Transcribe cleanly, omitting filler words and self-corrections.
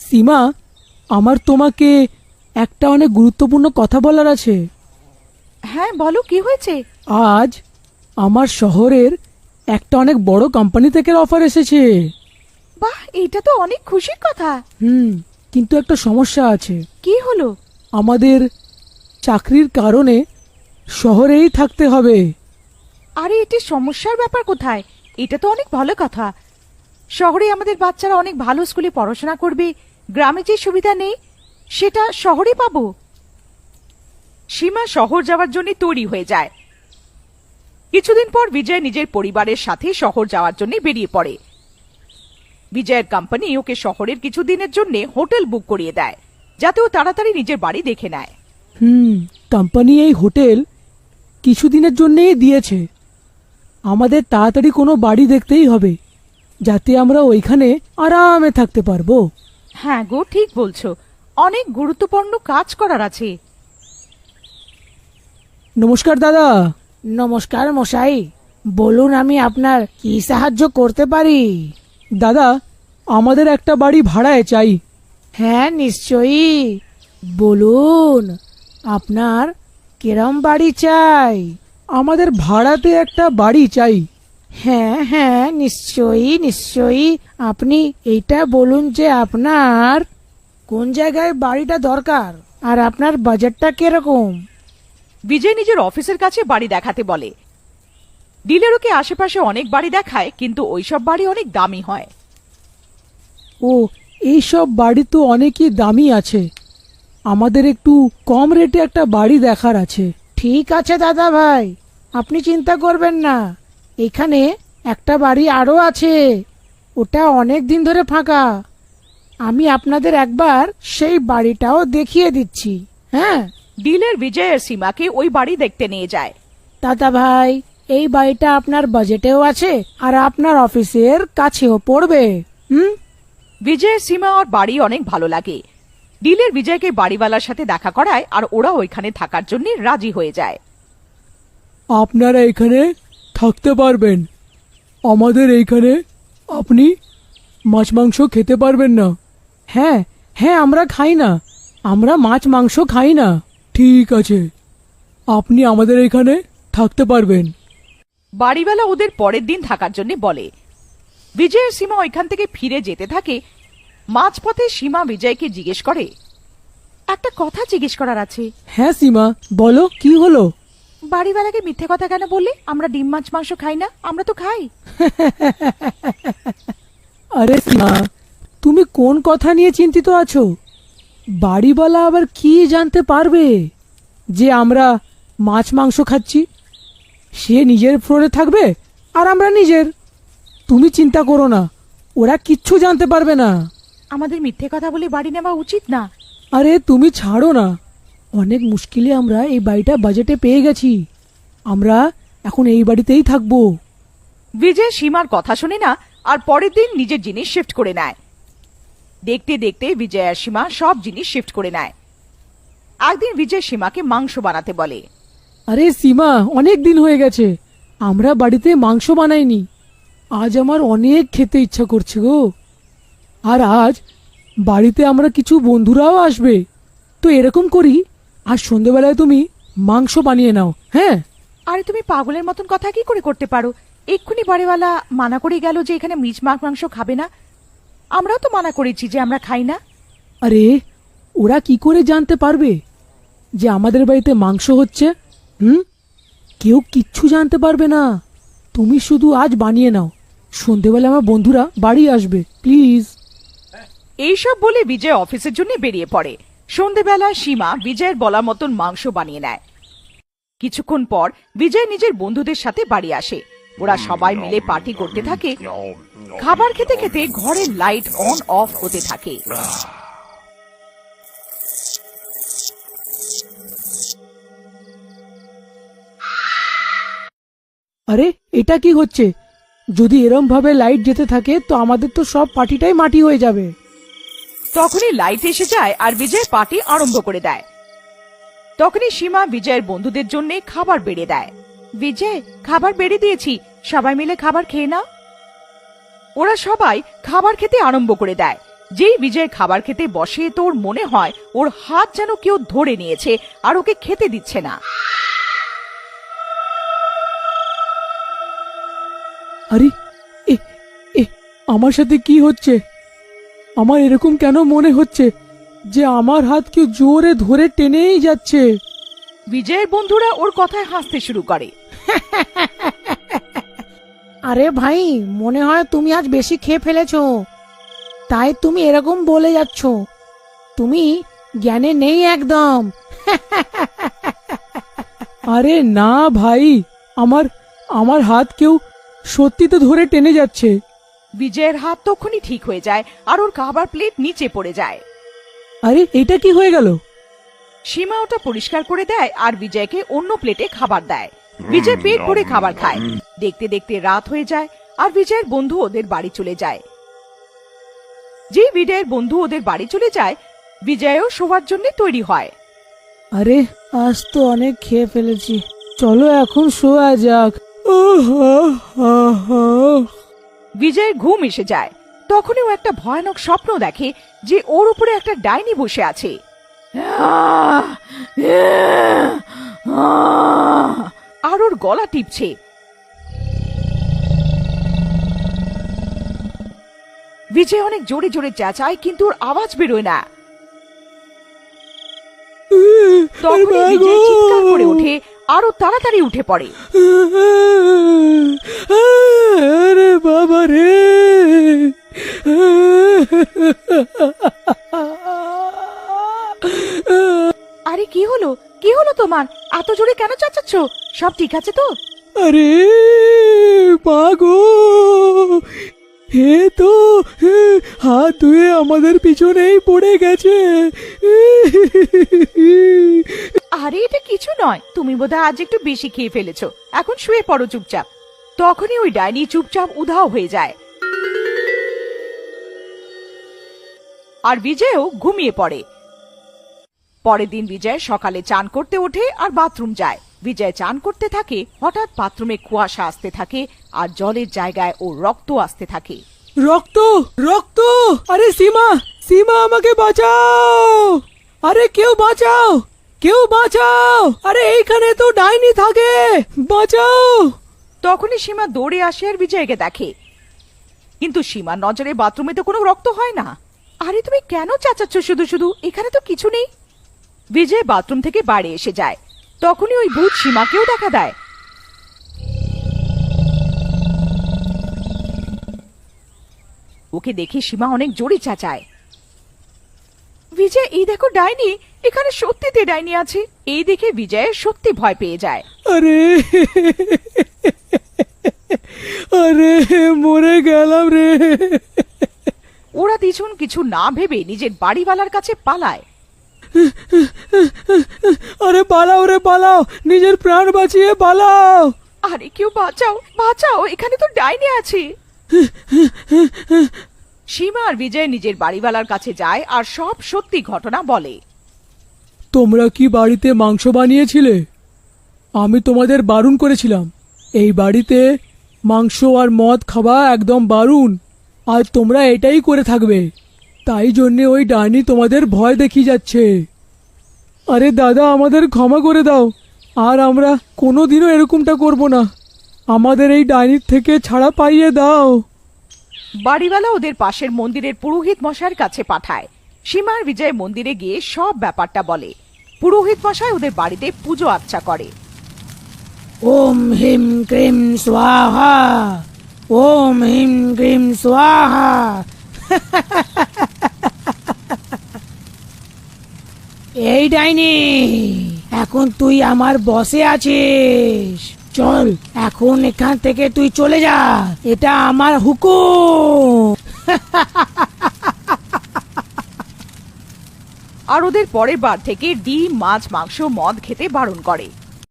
সীমা, আমার তোমাকে একটা অনেক গুরুত্বপূর্ণ কথা বলার আছে। হ্যাঁ বলো, কি হয়েছে? আজ আমার শহরের একটা অনেক বড় কোম্পানি থেকে অফার এসেছে। বাহ, এটা তো অনেক খুশির কথা। কিন্তু একটা সমস্যা আছে। কি হলো? আমাদের চাকরির কারণে শহরেই থাকতে হবে। আরে এটি সমস্যার ব্যাপার কোথায়? এটা তো অনেক ভালো কথা। শহরে আমাদের বাচ্চারা অনেক ভালো স্কুলে পড়াশোনা করবে, গ্রামে যে সুবিধা নেই সেটা শহরে পাবো। সীমা শহর যাওয়ার জন্য তৈরি হয়ে যায়। কিছুদিন পর বিজয় নিজের পরিবারের সাথে শহর যাওয়ার জন্য বেরিয়ে পড়ে। বিজয়ের কোম্পানি ওকে শহরের কিছুদিনের জন্য হোটেল বুক করিয়ে দেয়, যাতে ও তাড়াতাড়ি নিজের বাড়ি দেখে নেয়। কোম্পানি এই হোটেল কিছুদিনের জন্যই দিয়েছে। আমাদের তাড়াতাড়ি কোনো বাড়ি দেখতেই হবে, যাতে আমরা ওইখানে আরামে থাকতে পারবো। হ্যাঁ গো, ঠিক বলছো, অনেক গুরুত্বপূর্ণ কাজ করার আছে। নমস্কার দাদা। নমস্কার মশাই, বলুন আমি আপনার কি সাহায্য করতে পারি? দাদা, আমাদের একটা বাড়ি ভাড়ায় চাই। হ্যাঁ নিশ্চয়ই, বলুন আপনার কিরম বাড়ি চাই? আমাদের ভাড়াতে একটা বাড়ি চাই। হ্যাঁ হ্যাঁ, নিশ্চয়ই নিশ্চয়ই। আপনি এইটা বলুন যে আপনার কোন জায়গায় বাড়িটা দরকার আর আপনার বাজেটটা কিরকম। বিজয় নিজের অফিসের কাছে বাড়ি দেখাতে বলে। ডিলার ওকে আশেপাশে অনেক বাড়ি দেখায়, কিন্তু ওইসব বাড়ি অনেক দামি হয়। ও, এইসব বাড়ি তো অনেকই দামি আছে। আমাদের একটু কম রেটে একটা বাড়ি দেখার আছে। ঠিক আছে দাদা ভাই, আপনি চিন্তা করবেন না, এখানে একটা বাড়ি আরো আছে, ওটা অনেক দিন ধরে ফাঁকা। আমি আপনাদের একবার সেই বাড়িটাও দেখিয়ে দিচ্ছি। হ্যাঁ, ডিলার বিজয় আর সীমাকে ওই বাড়ি দেখতে নিয়ে যায়। দাদা ভাই, এই বাড়িটা আপনার বাজেটেও আছে আর আপনার অফিসের কাছেও পড়বে। বিজয়ের সীমা ওর বাড়ি অনেক ভালো লাগে। ডিলার বিজয়কে বাড়িওয়ালার সাথে দেখা করায়, আর ওরা ওইখানে থাকার জন্য রাজি হয়ে যায়। আপনারা এখানে থাকতে পারবেন। আমাদের এইখানে আপনি মাছ মাংস খেতে পারবেন না। হ্যাঁ হ্যাঁ, আমরা খাই না, আমরা মাছ মাংস খাই না। ঠিক আছে, আপনি আমাদের এখানে থাকতে পারবেন। বাড়িওয়ালা ওদের পরের দিন থাকার জন্য বলে। বিজয় আর সীমা ওইখান থেকে ফিরে যেতে থাকে। মাঝপথে সীমা বিজয়কে জিজ্ঞেস করে, একটা কথা জিজ্ঞেস করার আছে। হ্যাঁ সীমা, বলো কি হলো? বাড়িওয়ালাকে মিথ্যে কথা কেন বললে? আমরা ডিম মাছ মাংস খাই না? আমরা তো খাই। আরে সীমা, তুমি কোন কথা নিয়ে চিন্তিত আছো? বাড়িওয়ালা আবার কি জানতে পারবে যে আমরা মাছ মাংস খাচ্ছি? সে নিজের ফ্লোরে থাকবে আর আমরা নিজের। তুমি চিন্তা করো না, ওরা কিচ্ছু জানতে পারবে না। আমাদের মিথ্যে কথা বলে বাড়ি নেওয়া উচিত না। আরে তুমি ছাড়ো না, অনেক মুশকিলে আমরা এই বাড়িটা বাজেটে পেয়ে গেছি। আমরা এখন এই বাড়িতেই থাকবো। বিজয় সীমার কথা শুনে না, আর পরের দিন নিজের জিনিস শিফট করে নেয়। দেখতে দেখতে বিজয় আর সীমা সব জিনিস শিফট করে নেয়। একদিন বিজয় সীমাকে মাংস বানাতে বলে। আরে সীমা, অনেক দিন হয়ে গেছে আমরা বাড়িতে মাংস বানাইনি। আজ আমার অনেক খেতে ইচ্ছা করছে গো। আর আজ বাড়িতে আমরা কিছু বন্ধুরাও আসবে। তো এরকম করি, আজ সন্ধ্যেবেলায় তুমি মাংস বানিয়ে নাও। হ্যাঁ। আরে তুমি পাগলের মতন কথা কি করে করতে পারো? এক্ষুনি বাড়িওয়ালা মানা করে গেল যে এখানে মাংস খাবে না। আমরাও তো মানা করেছি যে আমরা খাই না। আরে ওরা কি করে জানতে পারবে যে আমাদের বাড়িতে মাংস হচ্ছে? কেউ কিচ্ছু জানতে পারবে না। তুমি শুধু আজ বানিয়ে নাও, সন্ধেবেলা আমার বন্ধুরা বাড়ি আসবে, প্লিজ। এইসব বলে বিজয় অফিসের জন্য বেরিয়ে পড়ে। সন্ধেবেলা সীমা বিজয়ের বলা মতন মাংস বানিয়ে নেয়। কিছুক্ষণ পর বিজয় নিজের বন্ধুদের সাথে বাড়ি আসে। ওরা সবাই মিলে পার্টি করতে থাকে। খাবার খেতে খেতে ঘরের লাইট অন অফ হতে থাকে। আরে এটা কি হচ্ছে? যদি এরম ভাবে লাইট যেতে থাকে তো আমাদের তো সব পার্টিটাই মাটি হয়ে যাবে। তখনই লাইট এসে যায় আর বিজয় পার্টি আরম্ভ করে দেয়। তখনই সীমা বিজয়ের বন্ধুদের জন্য খাবার বেড়ে দেয়। বিজয়, খাবার বেড়ে দিয়েছি, সবাই মিলে খাবার খেয়ে নাও। ওরা সবাই খাবার খেতে আরম্ভ করে দেয়। যেই বিজয় খাবার খেতে বসে তো ওর মনে হয় ওর হাত যেন কেউ ধরে নিয়েছে আর ওকে খেতে দিচ্ছে না। আরে এ এ আমার সাথে কি হচ্ছে? আমার এরকম কেন মনে হচ্ছে যে আমার হাত কেউ জোরে ধরে টেনেই যাচ্ছে? বিজয়ের বন্ধুরা ওর কথায় হাসতে শুরু করে। আরে ভাই, মনে হয় তুমি আজ বেশি খেয়ে ফেলেছো, তাই তুমি এরকম বলে যাচ্ছ। তুমি জ্ঞানে নেই একদম। আরে না ভাই, আমার আমার হাত কেউ সত্যি তো ধরে টেনে যাচ্ছে। বিজয়ের হাত তখনই ঠিক হয়ে যায় আর ওর খাবার প্লেট নিচে পড়ে যায়। আরে এটা কি হয়ে গেল? সীমা ওটা পরিষ্কার করে দেয় আর বিজয়কে অন্য প্লেটে খাবার দেয়। বিজয় পেট ভরে খাবার খায়। দেখতে দেখতে রাত হয়ে যায় আর বিজয়ের বন্ধু ওদের বাড়ি চলে যায়। যে বিজয়ের বন্ধু ওদের বাড়ি চলে যায়, বিজয়ও শোবার জন্য তৈরি হয়। আরে আজ তো অনেক খেয়ে ফেলেছি, চলো এখন শোয়া যাক। বিজয়ের ঘুম এসে যায়। তখনই ও একটা ভয়ানক স্বপ্ন দেখে যে ওর উপরে একটা ডাইনি বসে আছে। আর ওর গলা টিপছে। বিজয় অনেক জোরে জোরে চেঁচায় কিন্তু ওর আওয়াজ বেরোয় না। তখনই বিজয় চিৎকার করে ওঠে আর ও তাড়াতাড়ি উঠে পড়ে। আরে বাবা রে! আরে কি হলো, কি হলো তোমার? এত জোরে কেন চেঁচাচ্ছ? সব ঠিক আছে তো? আরে পাগো, হে তো হাত ধুয়ে আমাদের পিছনেই পড়ে গেছে। আরে এটা কিছু নয়, তুমি বোধহয় আজ একটু বেশি খেয়ে ফেলেছো। এখন শুয়ে পড়ো চুপচাপ। তখনই ওই ডাইনি চুপচাপ উধাও হয়ে যায় আর বিজয়ও ঘুমিয়ে পড়ে। পরের দিন বিজয় সকালে চান করতে ওঠে আর বাথরুম যায়। বিজয় চান করতে থাকে, হঠাৎ বাথরুমে কুয়াশা আসতে থাকে আর জলের জায়গায় ও রক্ত আসতে থাকে। রক্ত, রক্ত! আরে সীমা, সীমা আমাকে বাঁচাও! আরে কেউ বাঁচাও, কেউ বাঁচাও! আরে এইখানে তো ডাইনি থাকে, বাঁচাও! তখনই সীমা দৌড়ে আসে আর বিজয়কে দেখে, কিন্তু সীমার নজরে বাথরুমে তো কোনো রক্ত হয় না। আরে তুমি কেন চেঁচাচ্ছ শুধু শুধু? এখানে তো কিছু নেই। বিজয় বাথরুম থেকে বাইরে এসে যায়। তখনই ওই ভূত সীমাকেও দেখা দেয়। ওকে দেখে সীমা অনেক জোরে চেঁচায়। বিজয়, এই দেখো ডাইনি, এখানে সত্যিতে ডাইনি আছে। এই দেখে বিজয়ের সত্যি ভয় পেয়ে যায়। আরে আরে মরে গেলাম রে! ওরা তিনজন কিছু না ভেবে নিজের বাড়িওয়ালার কাছে পালায়। আরে পালাও রে পালাও, নিজের প্রাণ বাঁচিয়ে পালাও! আরে কেউ বাঁচাও, বাঁচাও, এখানে তো ডাইনি আছে। সীমা আর বিজয় নিজের বাড়িওয়ালার কাছে যায় আর সব সত্যি ঘটনা বলে। তোমরা কি বাড়িতে মাংস বানিয়েছিলে? আমি তোমাদের বারণ করেছিলাম। এই বাড়িতে মাংস আর মদ খাওয়া একদম বারণ, আর তোমরা এটাই করে থাকবে। তাই জন্যে ওই ডাইনি তোমাদের ভয় দেখিয়ে যাচ্ছে। আরে দাদা, আমাদের ক্ষমা করে দাও, আর আমরা কোনোদিনও এরকমটা করব না। আমাদের এই ডাইনির থেকে ছাড়া পাইয়ে দাও। বাড়িওয়ালা ওদের পাশের মন্দিরের পুরোহিত মশাইয়ের কাছে পাঠায়। সীমা আর বিজয় মন্দিরে গিয়ে সব ব্যাপারটা বলে। পুরোহিত মশাই ওদের বাড়িতে পুজো আর্চা করে। ওম হিম ক্রিম স্বাহা, ওম হিম ক্রিম স্বাহা। এই ডাইনি, এখন তুই আমার বসে আছিস। চল এখন এখান থেকে তুই চলে যা, এটা আমার হুকুম। আর ওদের পরের বার থেকে ডিম, মাছ, মাংস, মদ খেতে বারণ করে।